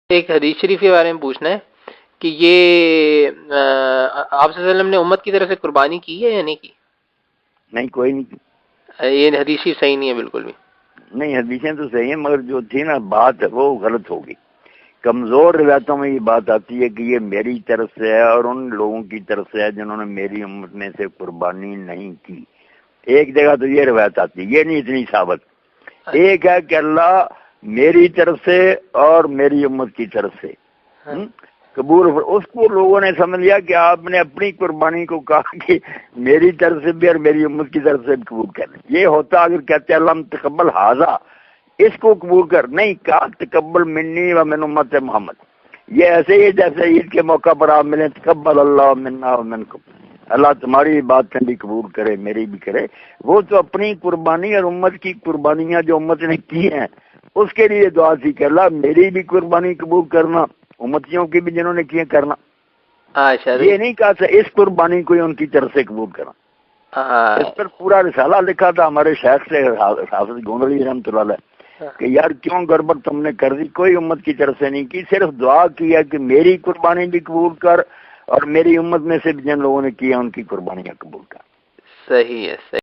ایک حدیث شریف کے بارے میں پوچھنا ہے کہ یہ آپ صلی اللہ علیہ وسلم نے امت کی طرف سے قربانی کی ہے یا نہیں کی؟ نہیں، کوئی نہیں، یہ حدیث شریف صحیح نہیں ہے بالکل بھی؟ نہیں حدیثیں تو صحیح ہیں، مگر جو تھی نا بات وہ غلط ہوگی۔ کمزور روایتوں میں یہ بات آتی ہے کہ یہ میری طرف سے ہے اور ان لوگوں کی طرف سے ہے جنہوں نے میری امت میں سے قربانی نہیں کی۔ ایک جگہ تو یہ روایت آتی ہے، یہ نہیں اتنی ثابت۔ ایک ہے کہ اللہ میری طرف سے اور میری امت کی طرف سے قبول، اس کو لوگوں نے سمجھ لیا کہ آپ نے اپنی قربانی کو کہا کہ میری طرف سے بھی اور میری امت کی طرف سے بھی قبول کر۔ یہ ہوتا اگر کہتے ہیں اللہ تقبل ھذا، اس کو قبول کر، نہیں کہا تقبل منی و من امت محمد۔ یہ ایسے ہی جیسے عید کے موقع پر آپ ملیں تقبل اللہ منا و منکم، اللہ تمہاری بات بھی قبول کرے میری بھی کرے۔ وہ تو اپنی قربانی اور امت کی قربانیاں جو امت نے کی ہیں اس کے لیے دعا تھی کہ اللہ میری بھی قربانی قبول کرنا، امتیوں کی بھی جنہوں نے کیے کرنا۔ یہ نہیں کہا تھا اس قربانی کو ان کی طرف سے قبول کرنا۔ اس پر پورا رسالہ لکھا تھا ہمارے شیخ سے حافظ گونڈلی رحمۃ اللہ علیہ کہ یار کیوں گڑبڑ تم نے کر دی، کوئی امت کی طرف سے نہیں کی، صرف دعا کی ہے کہ میری قربانی بھی قبول کر اور میری امت میں سے جن لوگوں نے کیا ان کی قربانیاں قبول کر۔ صحیح ہے، صحیح۔